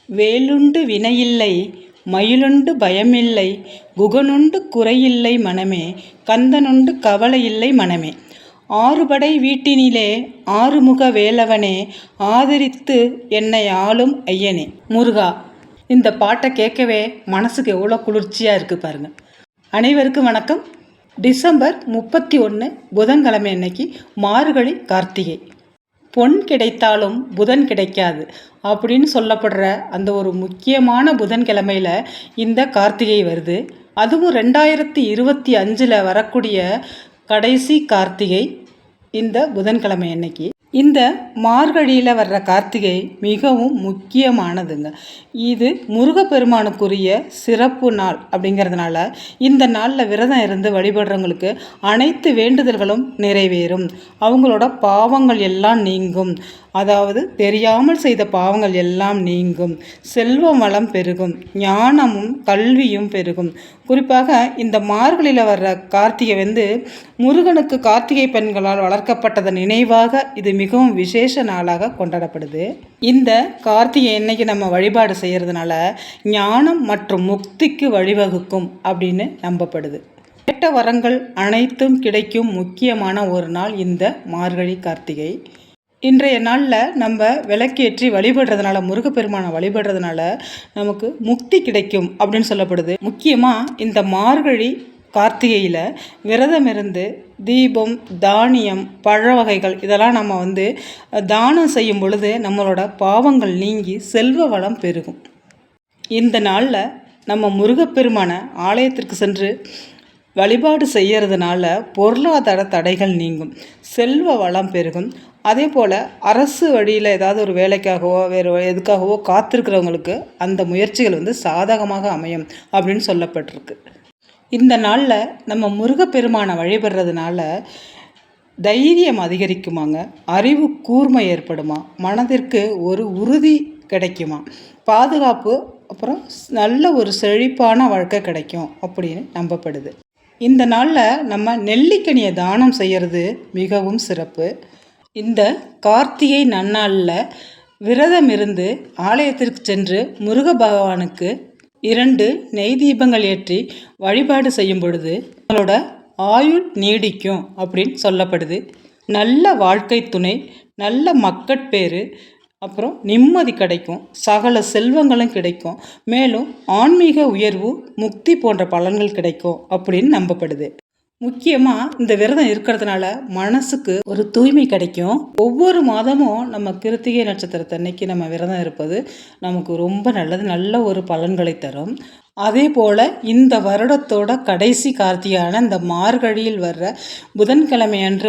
வேலுண்டு வினையில்லை மயிலுண்டு பயமில்லை குகனுண்டு குறையில்லை மனமே கந்தனுண்டு கவலையில்லை மனமே. ஆறுபடை வீட்டினிலே ஆறுமுக வேலவனே ஆதரித்து என்னை ஆளும் ஐயனே. முருகா, இந்த பாட்டை கேட்கவே மனசுக்கு எவ்வளோ குளிர்ச்சியாக இருக்குது பாருங்கள். அனைவருக்கும் வணக்கம். டிசம்பர் 31 புதன்கிழமை அன்னைக்கு மார்கழி கார்த்திகை. பொன் கிடைத்தாலும் புதன் கிடைக்காது அப்படின்னு சொல்லப்படுற அந்த ஒரு முக்கியமான புதன்கிழமையில் இந்த கார்த்திகை வருது. அதுவும் 2025 வரக்கூடிய கடைசி கார்த்திகை இந்த புதன்கிழமை அன்னைக்கு. இந்த மார்கழியில் வர்ற கார்த்திகை மிகவும் முக்கியமானதுங்க. இது முருகப்பெருமானுக்குரிய சிறப்பு நாள் அப்படிங்கிறதுனால இந்த நாளில் விரதம் இருந்து வழிபடுறவங்களுக்கு அனைத்து வேண்டுதல்களும் நிறைவேறும். அவங்களோட பாவங்கள் எல்லாம் நீங்கும். அதாவது தெரியாமல் செய்த பாவங்கள் எல்லாம் நீங்கும். செல்வம் வளம் பெருகும். ஞானமும் கல்வியும் பெருகும். குறிப்பாக இந்த மார்கழியில் வர்ற கார்த்திகை முருகனுக்கு கார்த்திகை பெண்களால் வளர்க்கப்பட்டதன் நினைவாக இது மிகவும் விசேஷ நாளாக கொண்டாடப்படுது. இந்த கார்த்திகை இன்னைக்கு நம்ம வழிபாடு செய்கிறதுனால ஞானம் மற்றும் முக்திக்கு வழிவகுக்கும் அப்படின்னு நம்பப்படுது. கேட்ட வரங்கள் அனைத்தும் கிடைக்கும் முக்கியமான ஒரு நாள் இந்த மார்கழி கார்த்திகை. இன்றைய நாளில் நம்ம விளக்கேற்றி வழிபடுறதுனால, முருகப்பெருமானை வழிபடுறதுனால நமக்கு முக்தி கிடைக்கும் அப்படின்னு சொல்லப்படுது. முக்கியமாக இந்த மார்கழி கார்த்திகையில் விரதம் இருந்து தீபம், தானியம், பழ வகைகள் இதெல்லாம் நம்ம தானம் செய்யும் பொழுது நம்மளோட பாவங்கள் நீங்கி செல்வ வளம் பெருகும். இந்த நாளில் நம்ம முருகப்பெருமானை ஆலயத்திற்கு சென்று வழிபாடு செய்கிறதுனால பொருளாதார தடைகள் நீங்கும், செல்வ வளம் பெருகும். அதே போல் அரசு வழியில் ஏதாவது ஒரு வேலைக்காகவோ வேறு எதுக்காகவோ காத்திருக்கிறவங்களுக்கு அந்த முயற்சிகள் சாதகமாக அமையும் அப்படின்னு சொல்லப்பட்டிருக்கு. இந்த நாளில் நம்ம முருகப்பெருமானை வழிபடுறதுனால தைரியம் அதிகரிக்குமாங்க, அறிவு கூர்மை ஏற்படுமா, மனதிற்கு ஒரு உறுதி கிடைக்குமா, பாதுகாப்பு, அப்புறம் நல்ல ஒரு செழிப்பான வாழ்க்கை கிடைக்கும் அப்படின்னு நம்பப்படுது. இந்த நாளில் நம்ம நெல்லிக்கனியை தானம் செய்கிறது மிகவும் சிறப்பு. இந்த கார்த்திகை நன்னாளில் விரதம் இருந்து ஆலயத்திற்கு சென்று முருக பகவானுக்கு 2 நெய் தீபங்கள் ஏற்றி வழிபாடு செய்யும் பொழுது நம்மளோட ஆயுள் நீடிக்கும் அப்படின்னு சொல்லப்படுது. நல்ல வாழ்க்கை துணை, நல்ல மக்கட்பேறு, அப்புறம் நிம்மதி கிடைக்கும், சகல செல்வங்களும் கிடைக்கும், மேலும் ஆன்மீக உயர்வு, முக்தி போன்ற பலன்கள் கிடைக்கும் அப்படின்னு நம்பப்படுது. முக்கியமாக இந்த விரதம் இருக்கிறதுனால மனசுக்கு ஒரு தூய்மை கிடைக்கும். ஒவ்வொரு மாதமும் நம்ம கிருத்திகை நட்சத்திரத்தன்னைக்கு நம்ம விரதம் இருப்பது நமக்கு ரொம்ப நல்லது, நல்ல ஒரு பலன்களை தரும். அதே போல் இந்த வருடத்தோட கடைசி கார்த்திகையான இந்த மார்கழியில் வர்ற புதன்கிழமை அன்று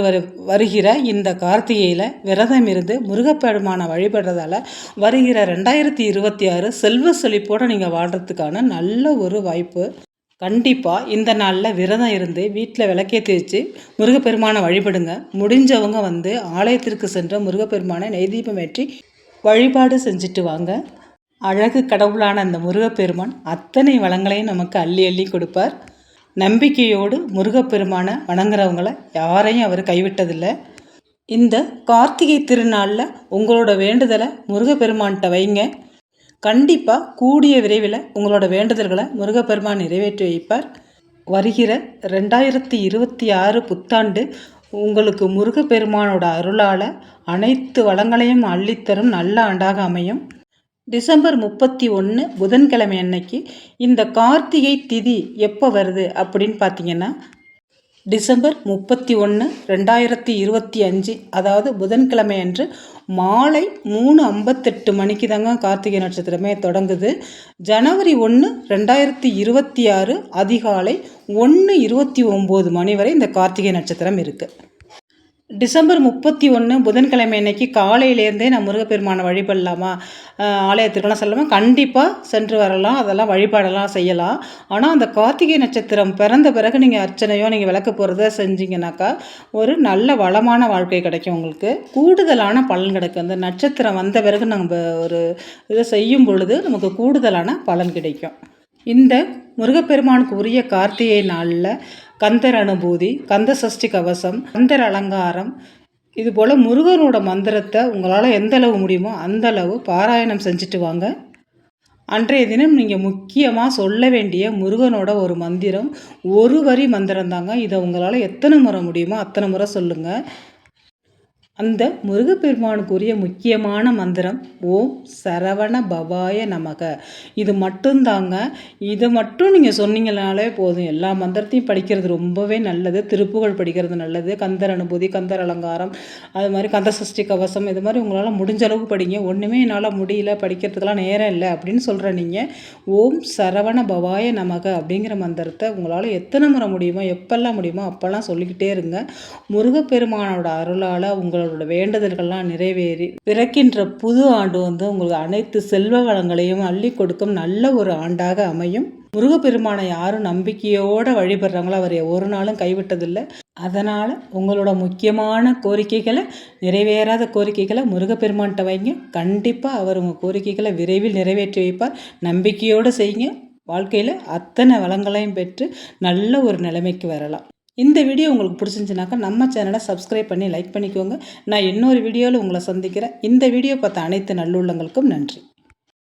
வருகிற இந்த கார்த்திகையில் விரதம் இருந்து முருகப்பெருமானை வழிபடுறதால வருகிற 2026 செல்வ செழிப்போடு நீங்கள் வாழ்கிறதுக்கான நல்ல ஒரு வாய்ப்பு. கண்டிப்பாக இந்த நாளில் விரதம் இருந்து வீட்டில் விளக்கேற்றி வச்சு முருகப்பெருமானை வழிபடுங்க. முடிஞ்சவங்க ஆலயத்திற்கு சென்ற முருகப்பெருமானை நெய்தீபம் ஏற்றி வழிபாடு செஞ்சுட்டு வாங்க. அழகு கடவுளான அந்த முருகப்பெருமான் அத்தனை வளங்களையும் நமக்கு அள்ளி அள்ளி கொடுப்பார். நம்பிக்கையோடு முருகப்பெருமானை வணங்குறவங்கள யாரையும் அவர் கைவிட்டதில்லை. இந்த கார்த்திகை திருநாளில் உங்களோட வேண்டுதலை முருகப்பெருமான்கிட்ட வைங்க. கண்டிப்பாக கூடிய விரைவில் உங்களோட வேண்டுதல்களை முருகப்பெருமான் நிறைவேற்றி வைப்பார். வருகிற 2026 புத்தாண்டு உங்களுக்கு முருகப்பெருமானோட அருளால் அனைத்து வளங்களையும் அள்ளித்தரும் நல்ல ஆண்டாக அமையும். டிசம்பர் 31 புதன்கிழமை அன்னைக்கு இந்த கார்த்திகை திதி எப்போ வருது அப்படின்னு பார்த்தீங்கன்னா டிசம்பர் 31 2025 அதாவது புதன்கிழமை அன்று மாலை 3:58 மணிக்கு தாங்க கார்த்திகை நட்சத்திரமே தொடங்குது. ஜனவரி 1 2026 அதிகாலை 1:29 மணி வரை இந்த கார்த்திகை நட்சத்திரம் இருக்குது. டிசம்பர் 31 புதன்கிழமை அன்னைக்கு காலையிலேருந்தே நான் முருகப்பெருமானை வழிபடலாமா, ஆலயத்திற்கெல்லாம் செல்லாமா? கண்டிப்பாக சென்று வரலாம், அதெல்லாம் வழிபாடெல்லாம் செய்யலாம். ஆனால் அந்த கார்த்திகை நட்சத்திரம் பிறந்த பிறகு நீங்கள் அர்ச்சனையோ நீங்கள் விளக்கு போகிறத செஞ்சிங்கனாக்கா ஒரு நல்ல வளமான வாழ்க்கை கிடைக்கும், உங்களுக்கு கூடுதலான பலன் கிடைக்கும். அந்த நட்சத்திரம் வந்த பிறகு நம்ம ஒரு இதை செய்யும் பொழுது நமக்கு கூடுதலான பலன் கிடைக்கும். இந்த முருகப்பெருமானுக்கு உரிய கார்த்திகை நாளில் கந்தர் அனுபூதி, கந்த சஷ்டி கவசம், கந்தர் அலங்காரம், இதுபோல் முருகனோட மந்திரத்தை உங்களால் எந்த அளவு முடியுமோ அந்த அளவு பாராயணம் செஞ்சுட்டு வாங்க. அன்றைய தினம் நீங்கள் முக்கியமாக சொல்ல வேண்டிய முருகனோட ஒரு மந்திரம், ஒரு வரி மந்திரம் தாங்க. இதை உங்களால் எத்தனை முறை முடியுமோ அத்தனை முறை சொல்லுங்கள். அந்த முருகப்பெருமானுக்குரிய முக்கியமான மந்திரம் ஓம் சரவண பவாய நமக. இது மட்டும்தாங்க. இதை மட்டும் நீங்கள் சொன்னீங்கனாலே போதும். எல்லா மந்திரத்தையும் படிக்கிறது ரொம்பவே நல்லது. திருப்புகழ் படிக்கிறது நல்லது. கந்தர் அனுபூதி, கந்தர் அலங்காரம், அது மாதிரி கந்த சஷ்டி கவசம், இது மாதிரி உங்களால் முடிஞ்ச அளவுக்கு படிங்க. ஒன்றுமே என்னால் முடியல, படிக்கிறதுக்கெல்லாம் நேரம் இல்லை அப்படின்னு சொல்கிற நீங்கள் ஓம் சரவண பவாய நமக அப்படிங்கிற மந்திரத்தை உங்களால் எத்தனை முறை முடியுமோ, எப்பெல்லாம் முடியுமோ அப்போல்லாம் சொல்லிக்கிட்டே இருங்க. முருகப்பெருமானோட அருளால் உங்களோட வேண்டுதல்கள்லாம் நிறைவேறி பிறக்கின்ற புது ஆண்டு உங்களுக்கு அனைத்து செல்வ வளங்களையும் அள்ளி கொடுக்கும் நல்ல ஒரு ஆண்டாக அமையும். முருகப்பெருமானை யாரும் நம்பிக்கையோடு வழிபடுறாங்களோ அவர் ஒரு நாளும் கைவிட்டதில்லை. அதனால் உங்களோட முக்கியமான கோரிக்கைகளை, நிறைவேறாத கோரிக்கைகளை முருகப்பெருமான்கிட்ட வைங்க. கண்டிப்பாக அவர் உங்கள் கோரிக்கைகளை விரைவில் நிறைவேற்றி வைப்பார். நம்பிக்கையோடு செய்யுங்க. வாழ்க்கையில் அத்தனை வளங்களையும் பெற்று நல்ல ஒரு நிலைமைக்கு வரலாம். இந்த வீடியோ உங்களுக்கு பிடிச்சிருந்துச்சுனாக்கா நம்ம சேனலை சப்ஸ்கிரைப் பண்ணி லைக் பண்ணிக்கோங்க. நான் இன்னொரு வீடியோவில் உங்களை சந்திக்கிறேன். இந்த வீடியோ பார்த்த அனைத்து நல்லுள்ளங்களுக்கும் நன்றி.